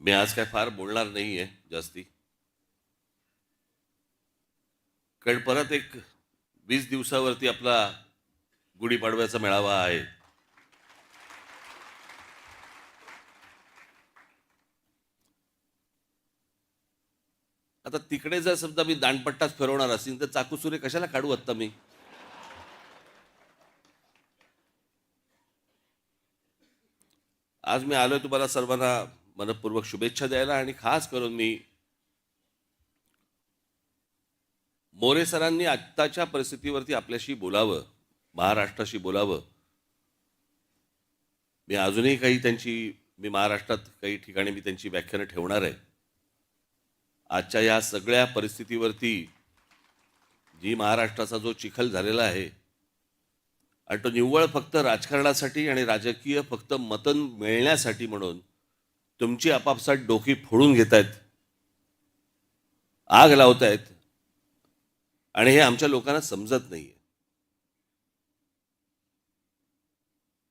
मी आज काय फार बोलणार नाहीये जास्ती, कारण परत एक 20 दिवसावरती आपला गुढीपाडव्याचा मेळावा आहे. आता तिकडे जर समजा मी दांडपट्टाच फिरवणार असेल तर चाकूसुरे कशाला काढू आत्ता मी. आज मी आलोय तुम्हाला सर्वांना मनपूर्वक शुभेच्छा द्यायला, आणि खास करून मी मोरे सरांनी आत्ताच्या परिस्थितीवरती आपल्याशी बोलावं, महाराष्ट्राशी बोलावं. मी अजूनही मी महाराष्ट्रात काही ठिकाणी मी त्यांची व्याख्यानं ठेवणार आहे. आजच्या या सगळ्या परिस्थितीवरती जी महाराष्ट्राचा जो चिखल झालेला आहे, आणि तो निव्वळ फक्त राजकारणासाठी आणि राजकीय फक्त मतं मिळण्यासाठी म्हणून तुमची आपापसात डोकी फोडून घेत आहेत, आग लावतायत, आणि हे आमच्या लोकांना समजत नाहीये.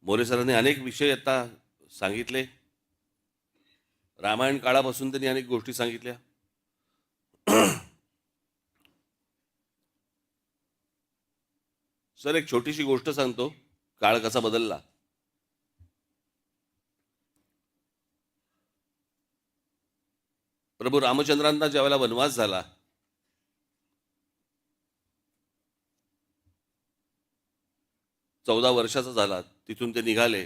मोरे सरांनी अनेक विषय आता सांगितले. रामायण काळापासून त्यांनी अनेक गोष्टी सांगितल्या. सर, एक छोटीशी गोष्ट सांगतो, काळ कसा बदलला. प्रभू रामचंद्रांना ज्यावेळेला वनवास झाला, चौदा वर्षाचा झाला, तिथून ते निघाले.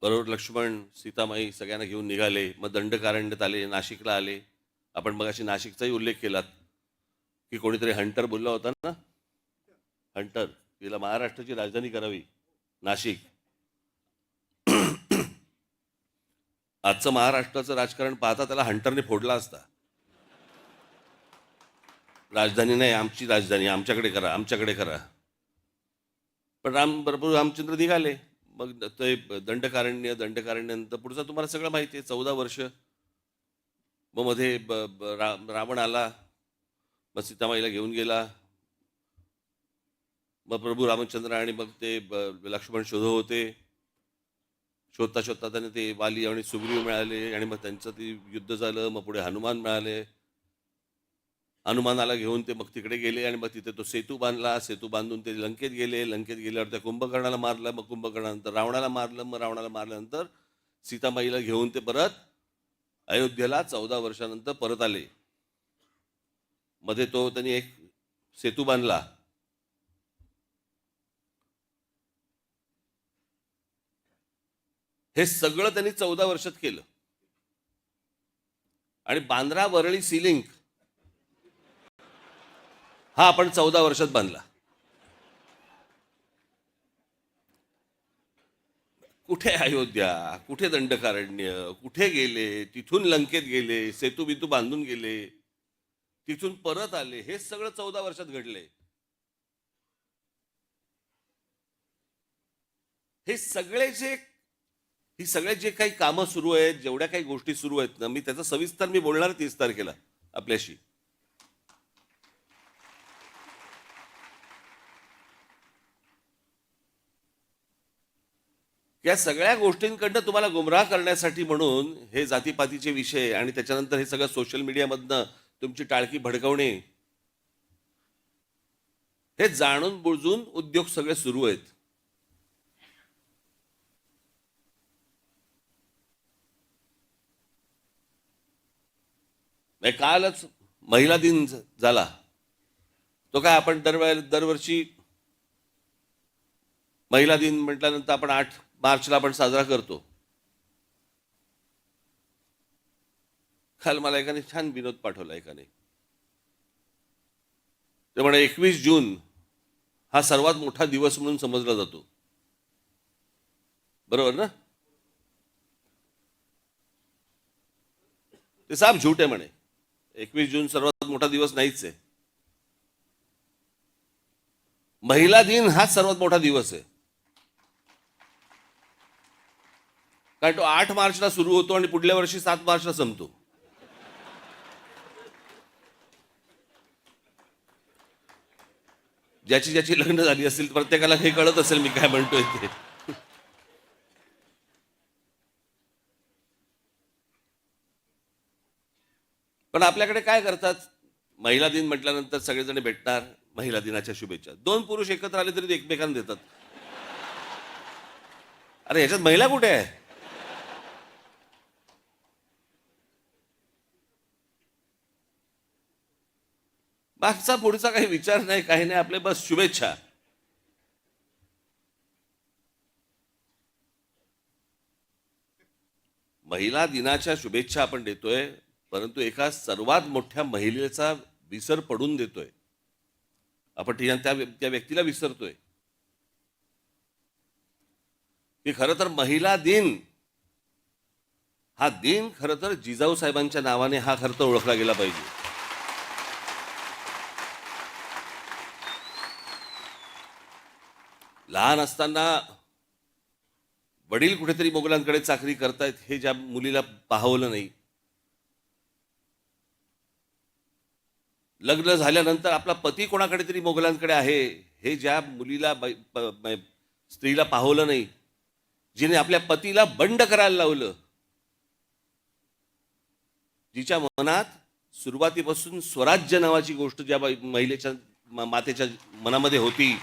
बरोबर लक्ष्मण, सीतामाई सगळ्यांना घेऊन निघाले. मग दंडकारण्यात आले, नाशिकला आले. आपण मग अशी नाशिकचाही उल्लेख केलात की कोणीतरी हंटर बोलला होता ना, हंटर, तिला महाराष्ट्राची राजधानी करावी नाशिक. आजचं महाराष्ट्राचं राजकारण पाहता त्याला हंटरने फोडला असता. राजधानी नाही, आमची राजधानी, आमच्याकडे करा, आमच्याकडे करा. पण प्रभू रामचंद्र निघाले. मग ते दंडकारण्यानंतर पुढचं तुम्हाला सगळं माहिती आहे. 14 वर्ष. मग मध्ये रावण आला, मग सीतामाईला घेऊन गेला. मग प्रभू रामचंद्र आणि मग ते लक्ष्मण शोधत होते. शोधता शोधता त्यांना ते वाली आणि सुग्रीव मिळाले, आणि मग त्यांचं ते युद्ध झालं. मग पुढे हनुमान मिळाले. हनुमानाला घेऊन ते मग तिकडे गेले, आणि मग तिथे तो सेतू बांधला. सेतू बांधून ते लंकेत गेले. लंकेत गेल्यावर त्या कुंभकर्णाला मारलं. मग कुंभकर्णानंतर रावणाला मारलं. मग रावणाला मारल्यानंतर सीतामाईला घेऊन ते परत अयोध्येला 14 वर्षानंतर परत आले. मध्ये तो त्यांनी एक सेतू बांधला. हे सगळं त्यांनी 14 वर्षात केलं. आणि बांद्रा वरळी सी लिंक हा आपण 14 वर्षात बांधला. कुठे अयोध्या, कुठे दंडकारण्य, कुठे गेले, तिथून लंकेत गेले, सेतू बितू बांधून गेले, तिथून परत आले. हे सगळं 14 वर्षात घडले. हे सगळे जे काही कामं सुरू आहेत, जेवढ्या काही गोष्टी सुरू आहेत ना, मी त्याचा सविस्तर मी बोलणार 30 तारखेला आपल्याशी. या सगळ्या गोष्टींकडनं तुम्हाला गुमराह करण्यासाठी म्हणून हे जातीपातीचे विषय, आणि त्याच्यानंतर हे सगळं सोशल मीडियामधनं तुमची टाळकी भडकवणे, हे जाणून बुजून उद्योग सगळे सुरू आहेत. कालच महिला दिन झाला. तो काय आपण दरवर्षी महिला दिन म्हटल्यानंतर आपण 8 मार्चला आपण साजरा करतो. काल मला एकाने छान विनोद पाठवला. एकाने ते म्हणे 21 जून हा सर्वात मोठा दिवस म्हणून समजला जातो. बरोबर ना? ते साफ झूट आहे म्हणे. 21 जून सर्वात मोठा दिवस नाहीच आहे. महिला दिन हा सर्वात मोठा दिवस आहे. कारण तो 8 मार्चला सुरू होतो आणि पुढल्या वर्षी 7 मार्चला संपतो. ज्याची ज्याची लग्न झाली असेल प्रत्येकाला हे कळत असेल मी काय म्हणतोय ते. पण आपल्याकडे काय करतात, महिला दिन म्हटल्यानंतर सगळेजण भेटणार, महिला दिनाच्या शुभेच्छा. दोन पुरुष एकत्र आले तरी ते एकमेकांना देतात. अरे ह्याच्यात महिला कुठे आहे? मागचा पुढचा काही विचार नाही, काही नाही, आपले बस शुभेच्छा. महिला दिनाच्या शुभेच्छा आपण देतोय, परंतु एका सर्वात मोठ्या महिलेचा विसर पडून देतोय आपण. त्या व्यक्तीला विसरतोय की खरं तर महिला दिन हा दिन खरं तर जिजाऊ साहेबांच्या नावाने हा खरं तर ओळखला गेला पाहिजे. लहान असताना वडील कुठेतरी मोगलांकडे चाकरी करतायत हे ज्या मुलीला पाहवलं नाही, लग्न झाल्यानंतर आपला पती कोणाकडे तरी मोगलांकडे आहे हे ज्या मुलीला स्त्रीला पाहवलं नाही, जिने आपल्या पतीला बंड करायला लावलं, जिच्या मनात सुरुवातीपासून स्वराज्य नावाची गोष्ट ज्या महिलेच्या मातेच्या मनामध्ये होती,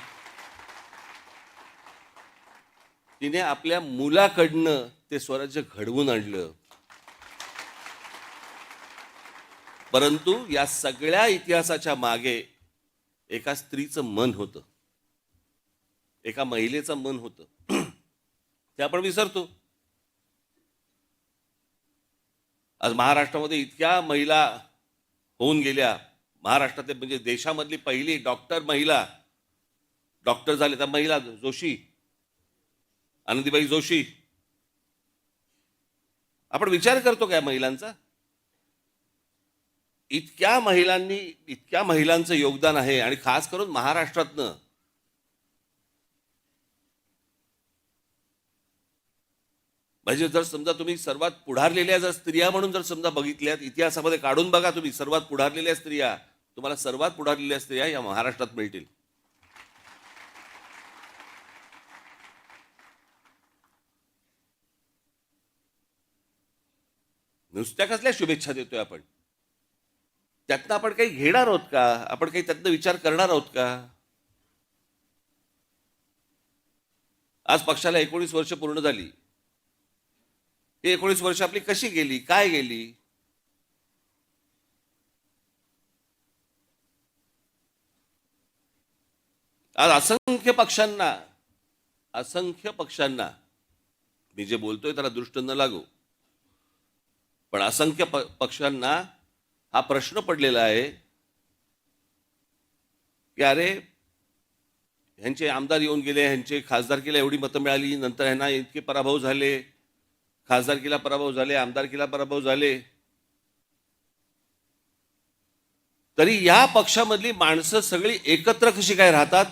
तिने आपल्या मुलाकडनं ते स्वराज्य घडवून आणलं. परंतु या सगळ्या इतिहासाच्या मागे एका स्त्रीचं मन होतं, एका महिलेचं मन होतं. ते आपण विसरतो. आज महाराष्ट्रामध्ये इतक्या महिला होऊन गेल्या, महाराष्ट्रातले म्हणजे देशामधली पहिली डॉक्टर महिला, डॉक्टर झाले त्या महिला जोशी, आनंदीबाई जोशी. आपण विचार करतो काय महिलांचा? इतक्या महिलांचं योगदान आहे, आणि खास करून महाराष्ट्रातनं. म्हणजे जर समजा तुम्ही सर्वात पुढारलेल्या जर स्त्रिया म्हणून जर समजा बघितल्यात, इतिहासामध्ये काढून बघा तुम्ही सर्वात पुढारलेल्या स्त्रिया, तुम्हाला सर्वात पुढारलेल्या स्त्रिया या महाराष्ट्रात मिळतील. नुसत्या कसल्या शुभेच्छा देतोय आपण? त्यातनं आपण काही घेणार आहोत का? आपण काही त्यातनं विचार करणार आहोत का? आज पक्षाला 19 वर्ष पूर्ण झाली. ही 19 वर्ष आपली कशी गेली, काय गेली? आज असंख्य पक्षांना मी जे बोलतोय त्याला दृष्ट न लागू, पण असंख्य पक्षांना हा प्रश्न पडलेला आहे की अरे ह्यांचे आमदार येऊन गेले, ह्यांचे खासदारकीला एवढी मतं मिळाली, नंतर ह्यांना इतके पराभव झाले, खासदारकीला पराभव झाले, आमदारकीला पराभव झाले, तरी या पक्षामधली माणसं सगळी एकत्र कशी काय राहतात?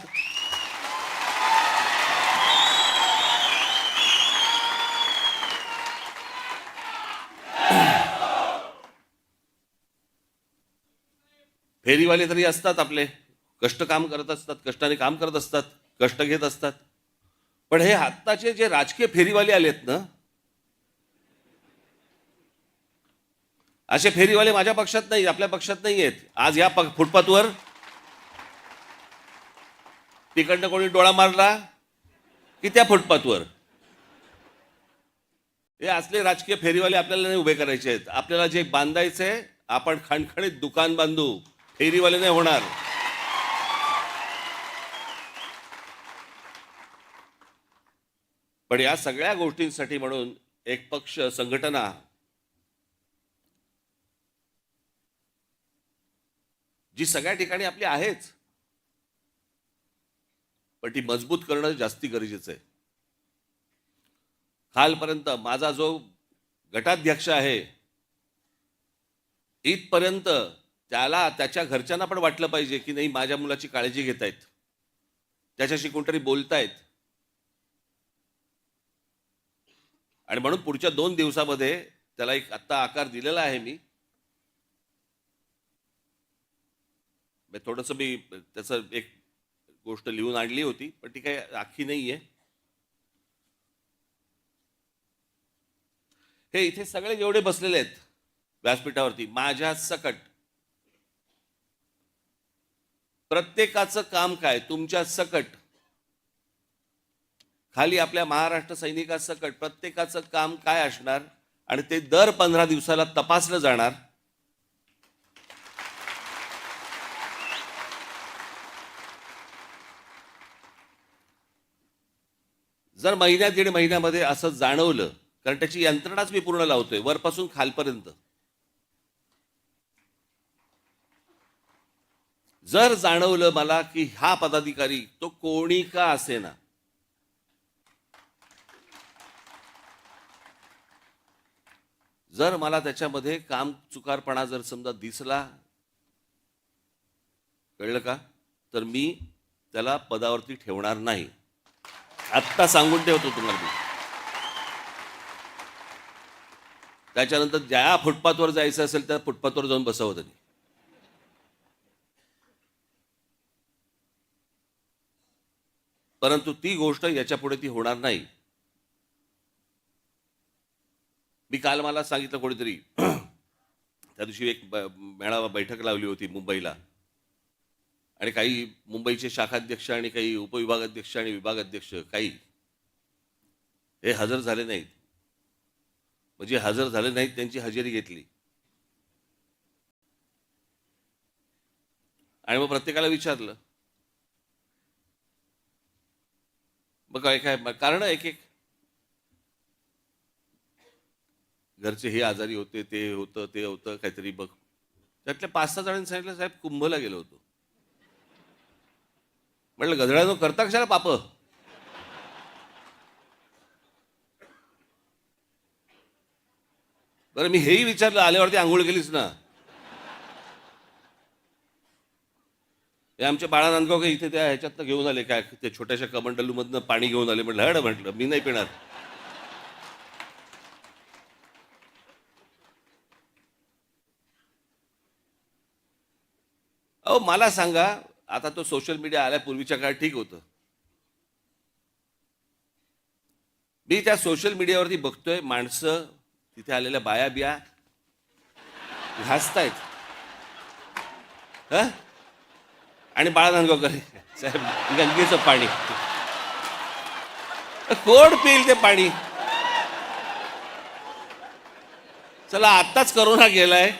फेरीवाले तरी असतात, आपले काम करत असतात, कष्टाने काम करत असतात, कष्ट घेत असतात. पण हे आत्ताचे जे राजकीय फेरीवाले आलेत ना, असे फेरीवाले माझ्या पक्षात नाही, आपल्या पक्षात नाही आहेत. आज या फुटपाथवर तिकडनं कोणी डोळा मारला की त्या फुटपाथवर हे असले राजकीय फेरीवाले आपल्याला नाही उभे करायचे आहेत. आपल्याला जे बांधायचंय, आपण खणखणीत दुकान बांधू, फेरीवाले नाही होणार. पण या सगळ्या गोष्टींसाठी म्हणून एक पक्ष संघटना जी सगळ्या ठिकाणी आपली आहेच, पण ती मजबूत करणं जास्ती गरजेचं आहे. खालपर्यंत माझा जो गटाध्यक्ष आहे इथपर्यंत त्याला त्याच्या घरच्यांना पण वाटलं पाहिजे की नाही, माझ्या मुलाची काळजी घेतायत, त्याच्याशी कोणतरी बोलतायत. आणि म्हणून पुढच्या 2 दिवसामध्ये त्याला एक आत्ता आकार दिलेला आहे मी. थोडंसं मी त्याचं एक गोष्ट लिहून आणली होती, पण ती काही आखी नाहीये. हे इथे सगळे जेवढे बसलेले आहेत, व्यासपीठावरती माझ्या सकट प्रत्येकाचं काम काय, तुमच्या सकट खाली आपल्या महाराष्ट्र सैनिकासकट प्रत्येकाचं काम काय असणार आणि ते दर 15 दिवसाला तपासलं जाणार. जर महिन्या दीड महिन्यामध्ये असं जाणवलं, कारण त्याची यंत्रणाच मी पूर्ण लावतोय वरपासून खालपर्यंत, जर जाणवलं मला की हा पदाधिकारी तो कोणी का असेना जर मला त्याच्यामध्ये काम चुकारपणा जर समजा दिसला, कळलं का, तर मी त्याला पदावरती ठेवणार नाही. आत्ता सांगून ठेवतो तुम्हाला मी. त्याच्यानंतर ज्या फुटपाथवर जायचं असेल त्या फुटपाथवर जाऊन बसवत नाही. परंतु ती गोष्ट याच्या पुढे ती होणार नाही. मी काल मला सांगितलं कोणीतरी, त्या दिवशी एक मेळावा बैठक लावली होती मुंबईला आणि काही मुंबईचे शाखाध्यक्ष आणि काही उपविभागाध्यक्ष आणि विभागाध्यक्ष काही हे हजर झाले नाहीत. म्हणजे हजर झाले नाहीत, त्यांची हजेरी घेतली आणि मग प्रत्येकाला विचारलं, मग काय काय कारण एक एक घरचे हे आजारी होते, ते होतं काहीतरी बघ. त्यातल्या 5-6 जणांनी सांगितलं, साहेब कुंभला गेलो होतो. म्हटलं गधड्यानो करता कशाला पाप. बरं मी हेही विचारलं, आल्यावरती आंघोळ केलीच ना. हे आमच्या बाळा नांदगाव काही इथे त्या ह्याच्यातनं घेऊन आले काय, ते छोट्याशा कमंडलूमधनं पाणी घेऊन आले. म्हटलं हड, म्हटलं मी नाही पिणार. अहो मला सांगा, आता तो सोशल मीडिया आल्या पूर्वीच्या काळात ठीक होतं. मी त्या सोशल मीडियावरती बघतोय माणसं तिथे आलेल्या बाया बिया घासतायत आणि बाळा नांदगावकर साहेब गंगेचं पाणी कोण पिईल ते पाणी. चला आत्ताच करोना गेलाय,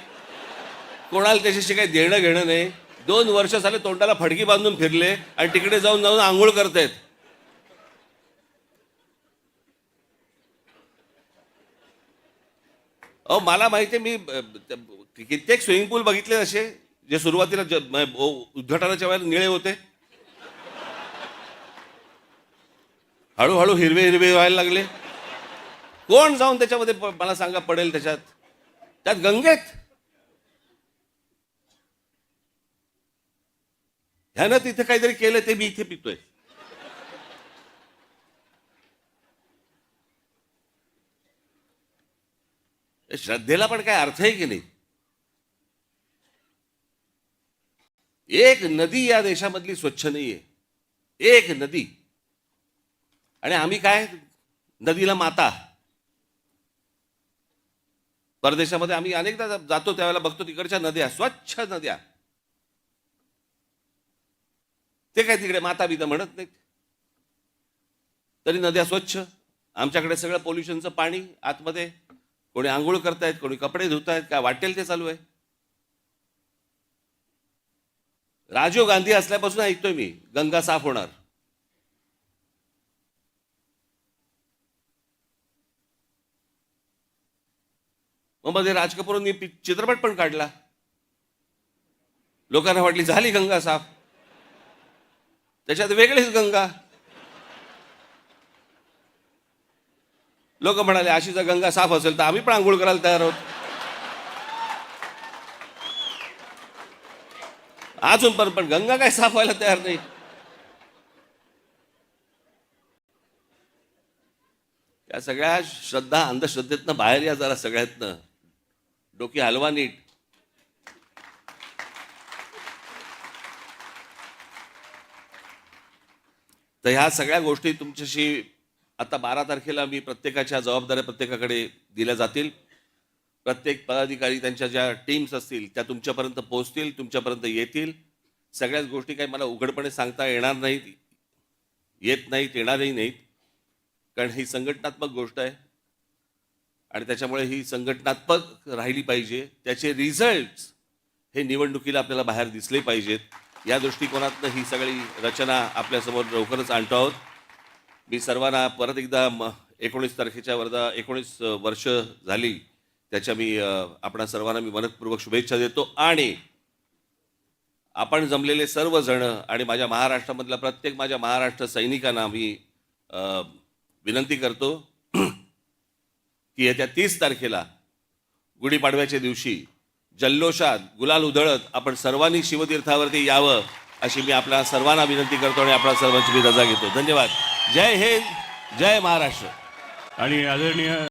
कोणाला त्याच्याशी काही देणं घेणं नाही. 2 वर्ष झाले तोंडाला फडकी बांधून फिरले आणि तिकडे जाऊन जाऊन आंघोळ करतायत. अहो मला माहिती आहे, मी कित्येक स्विमिंग पूल बघितले असे जे सुरुवातीला उद्घाटनाच्या वेळेला निळे होते, हळूहळू हिरवे हिरवे व्हायला लागले. कोण जाऊन त्याच्यामध्ये मला सांगा पडेल त्यात गंगेत. ह्यानं तिथे काहीतरी केलं ते मी इथे पितोय. श्रद्धेला पण काय अर्थ आहे की नाही. एक नदी या देशामधली स्वच्छ नाहीये, एक नदी. आणि आम्ही काय नदीला माता. परदेशामध्ये आम्ही अनेकदा जातो त्यावेळेला बघतो तिकडच्या नद्या स्वच्छ नद्या, ते काय तिकडे माता बिता म्हणत नाहीत, तरी नद्या स्वच्छ. आमच्याकडे सगळं पोल्युशनचं पाणी आतमध्ये, कोणी आंघोळ करतायत, कोणी कपडे धुतायत, काय वाटेल ते चालू आहे. राजीव गांधी असल्यापासून ऐकतोय मी गंगा साफ होणार. मग मध्ये राज कपूरनी चित्रपट पण काढला, लोकांना वाटली झाली गंगा साफ, त्याच्यात वेगळीच गंगा. लोक म्हणाले अशी जर गंगा साफ असेल तर आम्ही पण आंघोळ करायला तयार आहोत. अजून पण गंगा काय साफ व्हायला तयार नाही. या सगळ्या श्रद्धा अंधश्रद्धेतनं बाहेर या जरा, सगळ्यातनं डोकी हलवा नीट. तर ह्या सगळ्या गोष्टी तुमच्याशी आता 12 तारखेला मी प्रत्येकाच्या जबाबदाऱ्या प्रत्येकाकडे दिल्या जातील. प्रत्येक पदाधिकारी त्यांच्या ज्या टीम्स असतील त्या तुमच्यापर्यंत पोहोचतील, तुमच्यापर्यंत येतील. सगळ्याच गोष्टी काही मला उघडपणे सांगता येणार नाहीत, येत नाहीत, येणारही नाहीत, कारण ही संघटनात्मक गोष्ट आहे आणि त्याच्यामुळे ही संघटनात्मक राहिली पाहिजे. त्याचे रिझल्ट्स हे निवडणुकीला आपल्याला बाहेर दिसले पाहिजेत. या दृष्टिकोनातनं ही सगळी रचना आपल्यासमोर लवकरच आणतो आहोत. मी सर्वांना परत एकदा 19 तारखेच्या 19 वर्ष झाली त्याच्या मी आपणा सर्वांना मी मनपूर्वक शुभेच्छा देतो आणि आपण जमलेले सर्वजण आणि माझ्या महाराष्ट्रामधल्या प्रत्येक माझ्या महाराष्ट्र सैनिकांना मी विनंती करतो की येत्या 30 तारखेला गुढीपाडव्याच्या दिवशी जल्लोषात गुलाल उधळत आपण सर्वांनी शिवतीर्थावरती यावं अशी मी आपल्या सर्वांना विनंती करतो आणि आपल्या सर्वांची मी रजा घेतो. धन्यवाद. जय हिंद, जय महाराष्ट्र. आणि आदरणीय